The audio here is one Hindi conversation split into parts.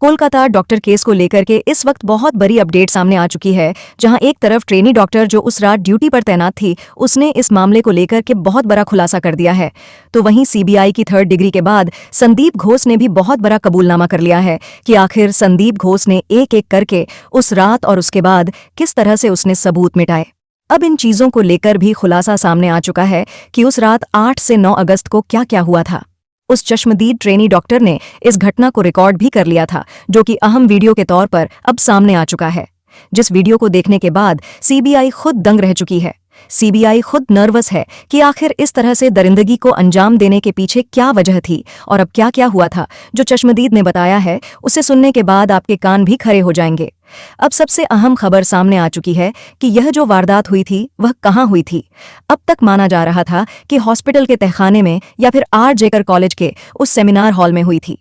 कोलकाता डॉक्टर केस को लेकर के इस वक्त बहुत बड़ी अपडेट सामने आ चुकी है, जहां एक तरफ ट्रेनी डॉक्टर जो उस रात ड्यूटी पर तैनात थी, उसने इस मामले को लेकर के बहुत बड़ा खुलासा कर दिया है। तो वहीं सीबीआई की 3rd डिग्री के बाद संदीप घोष ने भी बहुत बड़ा कबूलनामा कर लिया है कि आखिर संदीप घोष ने एक एक करके उस रात और उसके बाद किस तरह से उसने सबूत मिटाए। अब इन चीजों को लेकर भी खुलासा सामने आ चुका है कि उस रात 8 से 9 अगस्त को क्या क्या हुआ था। उस चश्मदीद ट्रेनी डॉक्टर ने इस घटना को रिकॉर्ड भी कर लिया था, जो कि अहम वीडियो के तौर पर अब सामने आ चुका है, जिस वीडियो को देखने के बाद सीबीआई खुद दंग रह चुकी है। सीबीआई खुद नर्वस है कि आखिर इस तरह से दरिंदगी को अंजाम देने के पीछे क्या वजह थी और अब क्या क्या हुआ था। जो चश्मदीद ने बताया है, उसे सुनने के बाद आपके कान भी खड़े हो जाएंगे। अब सबसे अहम खबर सामने आ चुकी है कि यह जो वारदात हुई थी वह कहाँ हुई थी। अब तक माना जा रहा था कि हॉस्पिटल के तहखाने में या फिर आर जेकर कॉलेज के उस सेमिनार हॉल में हुई थी,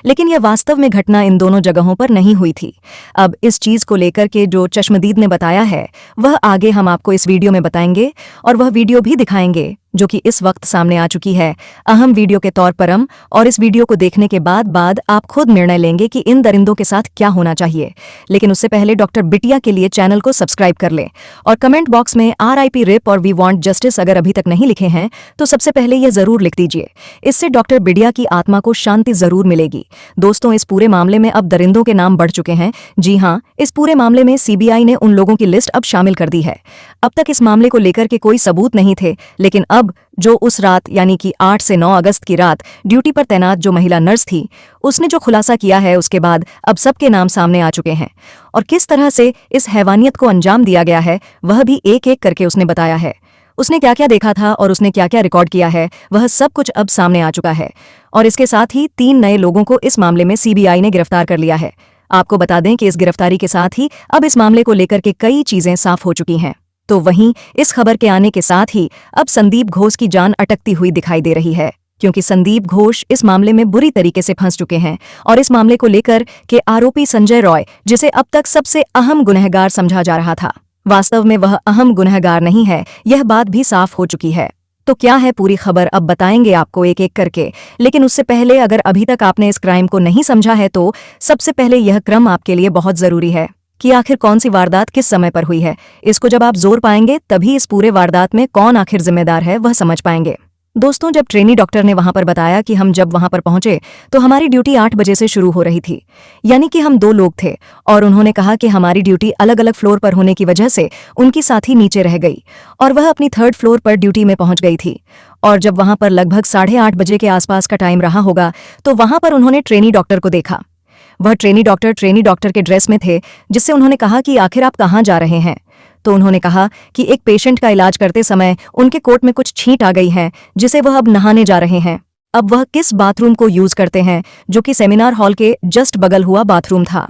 लेकिन यह वास्तव में घटना इन दोनों जगहों पर नहीं हुई थी। अब इस चीज को लेकर के जो चश्मदीद ने बताया है वह आगे हम आपको इस वीडियो में बताएंगे, और वह वीडियो भी दिखाएंगे जो कि इस वक्त सामने आ चुकी है अहम वीडियो के तौर पर हम। और इस वीडियो को देखने के बाद आप खुद निर्णय लेंगे कि इन दरिंदों के साथ क्या होना चाहिए। लेकिन उससे पहले डॉक्टर बिटिया के लिए चैनल को सब्सक्राइब कर लें और कमेंट बॉक्स में RIP रिप और वी वांट जस्टिस अगर अभी तक नहीं लिखे हैं तो सबसे पहले यह जरूर लिख दीजिए। इससे डॉक्टर बिटिया की आत्मा को शांति जरूर मिलेगी। दोस्तों, इस पूरे मामले में अब दरिंदों के नाम बढ़ चुके हैं। जी हाँ, इस पूरे मामले में सीबीआई ने उन लोगों की लिस्ट अब शामिल कर दी है। अब तक इस मामले को लेकर के कोई सबूत नहीं थे, लेकिन अब जो उस रात यानी कि 8 से 9 अगस्त की रात ड्यूटी पर तैनात जो महिला नर्स थी, उसने जो खुलासा किया है उसके बाद अब सबके नाम सामने आ चुके हैं। और किस तरह से इस हैवानियत को अंजाम दिया गया है वह भी एक एक करके उसने बताया है। उसने क्या क्या देखा था और उसने क्या क्या रिकॉर्ड किया है, वह सब कुछ अब सामने आ चुका है। और इसके साथ ही 3 नए लोगों को इस मामले में सीबीआई ने गिरफ्तार कर लिया है। आपको बता दें कि इस गिरफ्तारी के साथ ही अब इस मामले को लेकर के कई चीजें साफ हो चुकी हैं। तो वहीं इस खबर के आने के साथ ही अब संदीप घोष की जान अटकती हुई दिखाई दे रही है, क्योंकि संदीप घोष इस मामले में बुरी तरीके से फंस चुके हैं। और इस मामले को लेकर के आरोपी संजय रॉय, जिसे अब तक सबसे अहम गुनहगार समझा जा रहा था, वास्तव में वह अहम गुनहगार नहीं है, यह बात भी साफ हो चुकी है। तो क्या है पूरी खबर, अब बताएंगे आपको एक एक करके। लेकिन उससे पहले अगर अभी तक आपने इस क्राइम को नहीं समझा है तो सबसे पहले यह क्रम आपके लिए बहुत जरूरी है कि आखिर कौन सी वारदात किस समय पर हुई है। इसको जब आप जोर पाएंगे तभी इस पूरे वारदात में कौन आखिर जिम्मेदार है वह समझ पाएंगे। दोस्तों, जब ट्रेनी डॉक्टर ने वहां पर बताया कि हम जब वहां पर पहुंचे तो हमारी ड्यूटी 8 बजे से शुरू हो रही थी, यानी कि हम 2 लोग थे, और उन्होंने कहा कि हमारी ड्यूटी अलग अलग फ्लोर पर होने की वजह से उनकी साथी नीचे रह गई और वह अपनी 3rd फ्लोर पर ड्यूटी में पहुंच गई थी। और जब वहां पर लगभग 8:30 बजे के आसपास का टाइम रहा होगा तो वहां पर उन्होंने ट्रेनी डॉक्टर को देखा। वह ट्रेनी डॉक्टर के ड्रेस में थे, जिससे उन्होंने कहा कि आखिर आप कहाँ जा रहे हैं। तो उन्होंने कहा कि एक पेशेंट का इलाज करते समय उनके कोट में कुछ छींट आ गई है, जिसे वह अब नहाने जा रहे हैं। अब वह किस बाथरूम को यूज करते हैं, जो कि सेमिनार हॉल के जस्ट बगल हुआ बाथरूम था।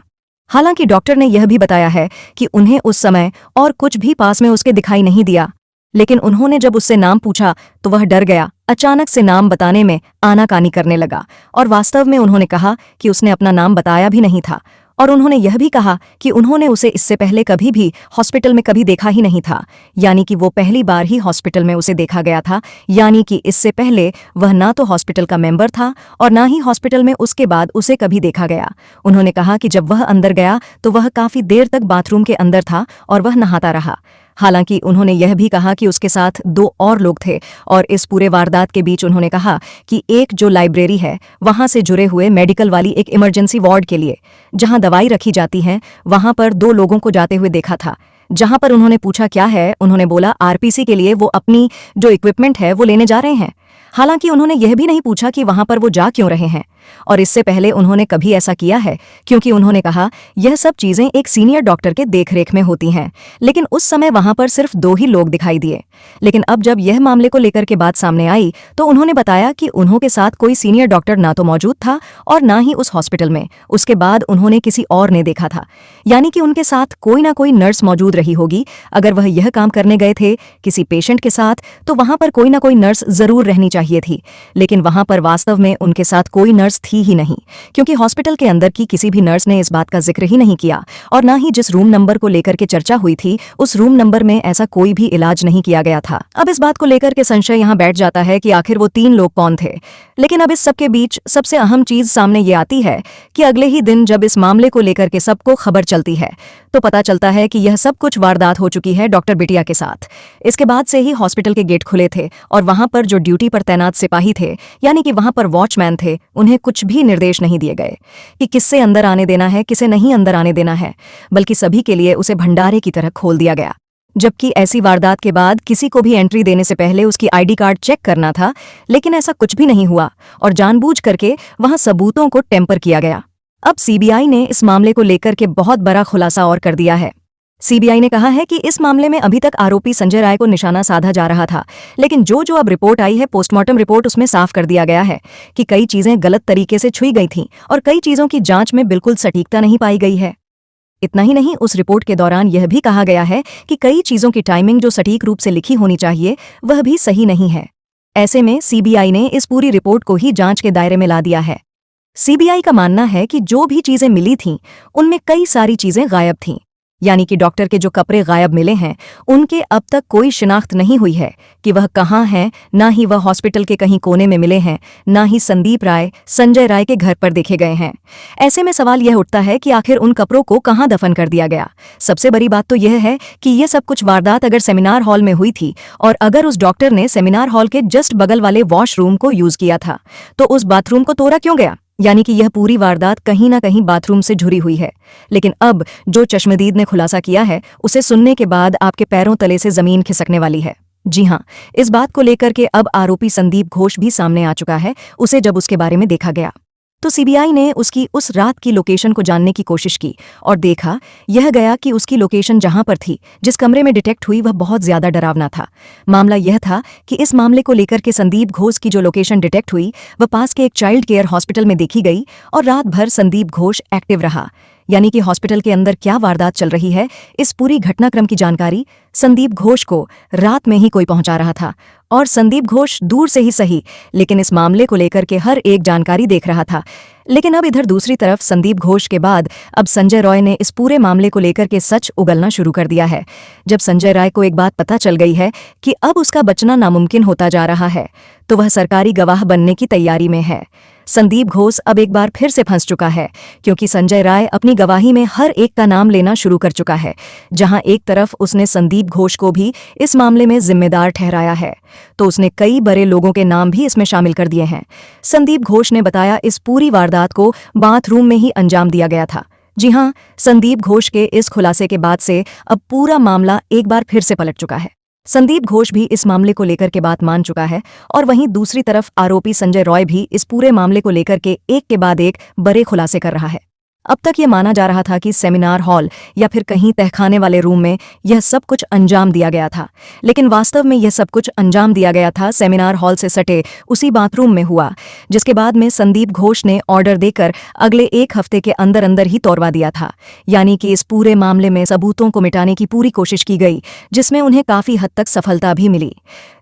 हालांकि डॉक्टर ने यह भी बताया है कि उन्हें उस समय और कुछ भी पास में उसके दिखाई नहीं दिया, लेकिन उन्होंने जब उससे नाम पूछा तो वह डर गया। अचानक से नाम बताने में आनाकानी करने लगा, और वास्तव में उन्होंने कहा कि उसने अपना नाम बताया भी नहीं था। और उन्होंने यह भी कहा कि उन्होंने उसे इससे पहले कभी भी हॉस्पिटल में कभी देखा ही नहीं था, यानी कि वो पहली बार ही हॉस्पिटल में उसे देखा गया था। यानी कि इससे पहले वह ना तो हॉस्पिटल का मेंबर था और ना ही हॉस्पिटल में उसके बाद उसे कभी देखा गया। उन्होंने कहा कि जब वह अंदर गया तो वह काफी देर तक बाथरूम के अंदर था और वह नहाता रहा। हालांकि उन्होंने यह भी कहा कि उसके साथ 2 और लोग थे, और इस पूरे वारदात के बीच उन्होंने कहा कि एक जो लाइब्रेरी है वहां से जुड़े हुए मेडिकल वाली एक इमरजेंसी वार्ड के लिए जहां दवाई रखी जाती है, वहां पर 2 लोगों को जाते हुए देखा था। जहां पर उन्होंने पूछा क्या है, उन्होंने बोला RPC के लिए वो अपनी जो इक्विपमेंट है वो लेने जा रहे हैं। हालांकि उन्होंने यह भी नहीं पूछा कि वहां पर वो जा क्यों रहे हैं, और इससे पहले उन्होंने कभी ऐसा किया है, क्योंकि उन्होंने कहा यह सब चीजें एक सीनियर डॉक्टर के देखरेख में होती हैं। लेकिन उस समय वहां पर सिर्फ 2 ही लोग दिखाई दिए। लेकिन अब जब यह मामले को लेकर के बात सामने आई तो उन्होंने बताया कि उन्होंने साथ कोई सीनियर डॉक्टर ना तो मौजूद था और ना ही उस हॉस्पिटल में उसके बाद उन्होंने किसी और ने देखा था, यानी कि उनके साथ कोई ना कोई नर्स मौजूद रही होगी। अगर वह यह काम करने गए थे किसी पेशेंट के साथ तो वहां पर कोई ना कोई नर्स जरूर रहनी चाहिए थी, लेकिन वहां पर वास्तव में उनके साथ कोई नर्स थी ही नहीं, क्योंकि हॉस्पिटल के अंदर की किसी भी नर्स ने इस बात का जिक्र ही नहीं किया, और ना ही जिस रूम नंबर को लेकर के चर्चा हुई थी उस रूम नंबर में ऐसा कोई भी इलाज नहीं किया गया था। अब इस बात को लेकर के संशय यहाँ बैठ जाता है कि आखिर वो 3 लोग कौन थे। लेकिन अब इस सबके बीच सबसे अहम चीज सामने ये आती है कि अगले ही दिन जब इस मामले को लेकर के सबको खबर चलती है तो पता चलता है कि यह सब कुछ वारदात हो चुकी है डॉक्टर बिटिया के साथ। इसके बाद से ही हॉस्पिटल के गेट खुले थे और वहां पर जो ड्यूटी पर तैनात सिपाही थे, यानी कि वहां पर वॉचमैन थे, उन्हें कुछ भी निर्देश नहीं दिए गए कि किससे अंदर आने देना है, किसे नहीं अंदर आने देना है, बल्कि सभी के लिए उसे भंडारे की तरह खोल दिया गया। जबकि ऐसी वारदात के बाद किसी को भी एंट्री देने से पहले उसकी आईडी कार्ड चेक करना था, लेकिन ऐसा कुछ भी नहीं हुआ और जानबूझ करके वहां सबूतों को टेम्पर किया गया। अब सीबीआई ने इस मामले को लेकर के बहुत बड़ा खुलासा और कर दिया है। सीबीआई ने कहा है कि इस मामले में अभी तक आरोपी संजय राय को निशाना साधा जा रहा था, लेकिन जो अब रिपोर्ट आई है, पोस्टमार्टम रिपोर्ट, उसमें साफ कर दिया गया है कि कई चीजें गलत तरीके से छुई गई थीं और कई चीजों की जांच में बिल्कुल सटीकता नहीं पाई गई है। इतना ही नहीं, उस रिपोर्ट के दौरान यह भी कहा गया है कि कई चीजों की टाइमिंग जो सटीक रूप से लिखी होनी चाहिए वह भी सही नहीं है। ऐसे में सीबीआई ने इस पूरी रिपोर्ट को ही जांच के दायरे में ला दिया है। सीबीआई का मानना है कि जो भी चीजें मिली थीं उनमें कई सारी चीजें गायब थीं, यानी कि डॉक्टर के जो कपड़े गायब मिले हैं उनके अब तक कोई शिनाख्त नहीं हुई है कि वह कहाँ हैं, ना ही वह हॉस्पिटल के कहीं कोने में मिले हैं, ना ही संदीप राय संजय राय के घर पर देखे गए हैं। ऐसे में सवाल यह उठता है कि आखिर उन कपड़ों को कहाँ दफन कर दिया गया। सबसे बड़ी बात तो यह है कि यह सब कुछ वारदात अगर सेमिनार हॉल में हुई थी और अगर उस डॉक्टर ने सेमिनार हॉल के जस्ट बगल वाले वॉशरूम को यूज किया था तो उस बाथरूम को तोड़ा क्यों गया, यानी कि यह पूरी वारदात कहीं ना कहीं बाथरूम से जुड़ी हुई है। लेकिन अब जो चश्मदीद ने खुलासा किया है उसे सुनने के बाद आपके पैरों तले से जमीन खिसकने वाली है। जी हां, इस बात को लेकर के अब आरोपी संदीप घोष भी सामने आ चुका है। उसे जब उसके बारे में देखा गया तो सीबीआई ने उसकी उस रात की लोकेशन को जानने की कोशिश की और देखा यह गया कि उसकी लोकेशन जहां पर थी, जिस कमरे में डिटेक्ट हुई, वह बहुत ज्यादा डरावना था। मामला यह था कि इस मामले को लेकर के संदीप घोष की जो लोकेशन डिटेक्ट हुई वह पास के एक चाइल्ड केयर हॉस्पिटल में देखी गई और रात भर संदीप घोष एक्टिव रहा। यानी कि हॉस्पिटल के अंदर क्या वारदात चल रही है, इस पूरी घटनाक्रम की जानकारी संदीप घोष को रात में ही कोई पहुंचा रहा था और संदीप घोष दूर से ही सही लेकिन इस मामले को लेकर के हर एक जानकारी देख रहा था। लेकिन अब इधर दूसरी तरफ संदीप घोष के बाद अब संजय रॉय ने इस पूरे मामले को लेकर के सच उगलना शुरू कर दिया है। जब संजय राय को एक बात पता चल गई है कि अब उसका बचना नामुमकिन होता जा रहा है तो वह सरकारी गवाह बनने की तैयारी में है। संदीप घोष अब एक बार फिर से फंस चुका है क्योंकि संजय राय अपनी गवाही में हर एक का नाम लेना शुरू कर चुका है। जहां एक तरफ उसने संदीप घोष को भी इस मामले में जिम्मेदार ठहराया है तो उसने कई बड़े लोगों के नाम भी इसमें शामिल कर दिए हैं। संदीप घोष ने बताया इस पूरी वारदात को बाथरूम में ही अंजाम दिया गया था। जी हां, संदीप घोष के इस खुलासे के बाद से अब पूरा मामला एक बार फिर से पलट चुका है। संदीप घोष भी इस मामले को लेकर के बात मान चुका है और वहीं दूसरी तरफ आरोपी संजय रॉय भी इस पूरे मामले को लेकर के एक के बाद एक बड़े खुलासे कर रहा है। अब तक ये माना जा रहा था कि सेमिनार हॉल या फिर कहीं तहखाने वाले रूम में यह सब कुछ अंजाम दिया गया था, लेकिन वास्तव में यह सब कुछ अंजाम दिया गया था सेमिनार हॉल से सटे उसी बाथरूम में हुआ, जिसके बाद में संदीप घोष ने ऑर्डर देकर अगले 1 हफ्ते के अंदर अंदर ही तोड़वा दिया था। यानी कि इस पूरे मामले में सबूतों को मिटाने की पूरी कोशिश की गई, जिसमें उन्हें काफी हद तक सफलता भी मिली।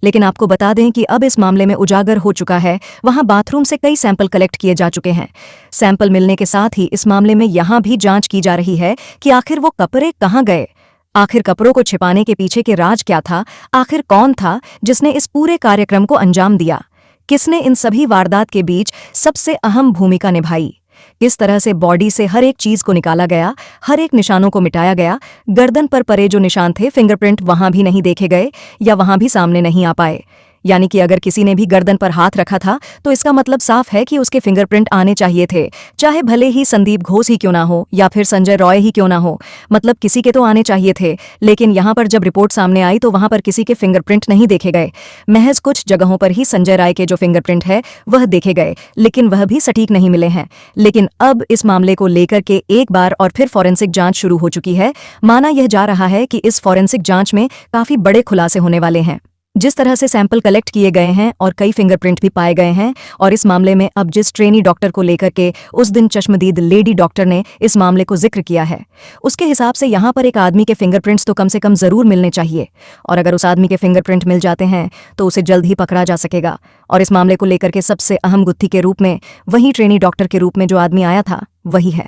लेकिन आपको बता दें कि अब इस मामले में उजागर हो चुका है, वहां बाथरूम से कई सैंपल कलेक्ट किए जा चुके हैं। सैंपल मिलने के साथ ही इस मामले में यहां भी जांच की जा रही है कि आखिर वो कपड़े कहां गए, आखिर कपड़ों को छिपाने के पीछे के राज क्या था, आखिर कौन था जिसने इस पूरे कार्यक्रम को अंजाम दिया, किसने इन सभी वारदात के बीच सबसे अहम भूमिका निभाई, किस तरह से बॉडी से हर एक चीज को निकाला गया, हर एक निशानों को मिटाया गया। गर्दन पर पड़े जो निशान थे, फिंगरप्रिंट वहां भी नहीं देखे गए या वहां भी सामने नहीं आ पाए। यानी कि अगर किसी ने भी गर्दन पर हाथ रखा था तो इसका मतलब साफ है कि उसके फिंगरप्रिंट आने चाहिए थे, चाहे भले ही संदीप घोष ही क्यों ना हो या फिर संजय रॉय ही क्यों ना हो, मतलब किसी के तो आने चाहिए थे। लेकिन यहां पर जब रिपोर्ट सामने आई तो वहां पर किसी के फिंगरप्रिंट नहीं देखे गए। महज कुछ जगहों पर ही संजय राय के जो फिंगरप्रिंट है वह देखे गए, लेकिन वह भी सटीक नहीं मिले हैं। लेकिन अब इस मामले को लेकर के एक बार और फिर फॉरेंसिक जांच शुरू हो चुकी है। माना यह जा रहा है कि इस फॉरेंसिक जांच में काफी बड़े खुलासे होने वाले हैं। जिस तरह से सैंपल कलेक्ट किए गए हैं और कई फिंगरप्रिंट भी पाए गए हैं, और इस मामले में अब जिस ट्रेनी डॉक्टर को लेकर के उस दिन चश्मदीद लेडी डॉक्टर ने इस मामले को जिक्र किया है, उसके हिसाब से यहाँ पर एक आदमी के फिंगरप्रिंट्स तो कम से कम ज़रूर मिलने चाहिए, और अगर उस आदमी के फिंगरप्रिंट मिल जाते हैं तो उसे जल्द ही पकड़ा जा सकेगा। और इस मामले को लेकर के सबसे अहम गुत्थी के रूप में वही ट्रेनी डॉक्टर के रूप में जो आदमी आया था वही है,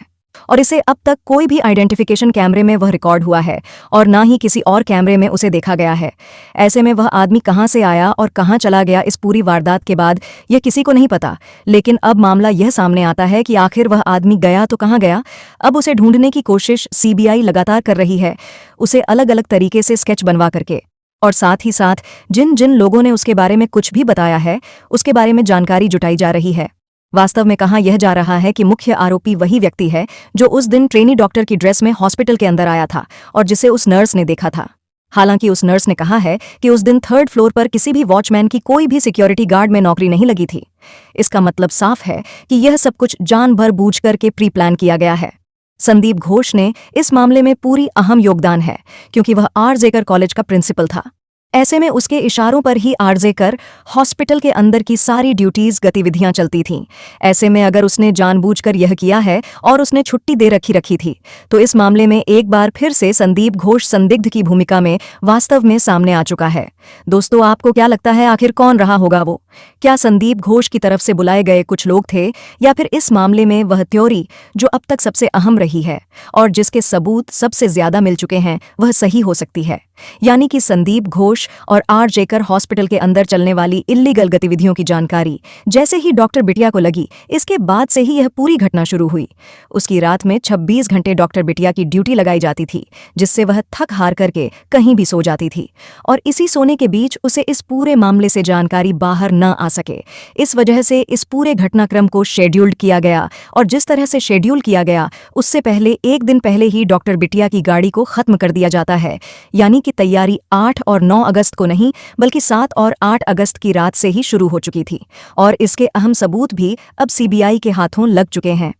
और इसे अब तक कोई भी आइडेंटिफिकेशन कैमरे में वह रिकॉर्ड हुआ है और ना ही किसी और कैमरे में उसे देखा गया है। ऐसे में वह आदमी कहां से आया और कहां चला गया इस पूरी वारदात के बाद यह किसी को नहीं पता। लेकिन अब मामला यह सामने आता है कि आखिर वह आदमी गया तो कहां गया। अब उसे ढूंढने की कोशिश सीबीआई लगातार कर रही है, उसे अलग अलग तरीके से स्केच बनवा करके, और साथ ही साथ जिन जिन लोगों ने उसके बारे में कुछ भी बताया है उसके बारे में जानकारी जुटाई जा रही है। वास्तव में कहा यह जा रहा है कि मुख्य आरोपी वही व्यक्ति है जो उस दिन ट्रेनी डॉक्टर की ड्रेस में हॉस्पिटल के अंदर आया था और जिसे उस नर्स ने देखा था। हालांकि उस नर्स ने कहा है कि उस दिन 3rd फ्लोर पर किसी भी वॉचमैन की कोई भी सिक्योरिटी गार्ड में नौकरी नहीं लगी थी। इसका मतलब साफ है कि यह सब कुछ जानभर बूझ करके प्री प्लान किया गया है। संदीप घोष ने इस मामले में पूरी अहम योगदान है, क्योंकि वह आरजेकर कॉलेज का प्रिंसिपल था। ऐसे में उसके इशारों पर ही आरजेकर हॉस्पिटल के अंदर की सारी ड्यूटीज गतिविधियां चलती थीं। ऐसे में अगर उसने जानबूझकर यह किया है और उसने छुट्टी दे रखी थी, तो इस मामले में एक बार फिर से संदीप घोष संदिग्ध की भूमिका में वास्तव में सामने आ चुका है। दोस्तों, आपको क्या लगता है आखिर कौन रहा होगा वो? क्या संदीप घोष की तरफ से बुलाए गए कुछ लोग थे, या फिर इस मामले में वह थ्योरी जो अब तक सबसे अहम रही है और जिसके सबूत सबसे ज्यादा मिल चुके हैं वह सही हो सकती है, यानी कि संदीप घोष और आरजेकर हॉस्पिटल के अंदर चलने वाली इल्लीगल गतिविधियों की जानकारी जैसे ही डॉक्टर बिटिया को लगी, इसके बाद से ही यह पूरी घटना शुरू हुई। उसकी रात में 26 घंटे डॉक्टर बिटिया की ड्यूटी लगाई जाती थी, जिससे वह थक हार करके कहीं भी सो जाती थी, और इसी सोने के बीच उसे इस पूरे मामले से जानकारी बाहर न आ सके। इस वजह से इस पूरे घटनाक्रम को शेड्यूल्ड किया गया, और जिस तरह से शेड्यूल किया गया उससे पहले एक दिन पहले ही डॉक्टर बिटिया की गाड़ी को खत्म कर दिया जाता है, यानी कि तैयारी 8 और 9 अगस्त को नहीं बल्कि 7 और 8 अगस्त की रात से ही शुरू हो चुकी थी, और इसके अहम सबूत भी अब सीबीआई के हाथों लग चुके हैं।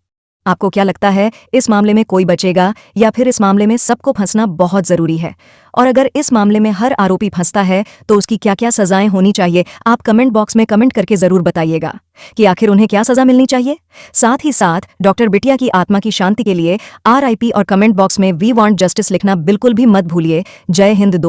आपको क्या लगता है, इस मामले में कोई बचेगा, या फिर इस मामले में सबको फंसना बहुत जरूरी है? और अगर इस मामले में हर आरोपी फंसता है तो उसकी क्या क्या सजाएं होनी चाहिए? आप कमेंट बॉक्स में कमेंट करके जरूर बताइएगा कि आखिर उन्हें क्या सजा मिलनी चाहिए। साथ ही साथ डॉक्टर बिटिया की आत्मा की शांति के लिए RIP और कमेंट बॉक्स में वी वांट जस्टिस लिखना बिल्कुल भी मत भूलिए। जय हिंद दोस्तों।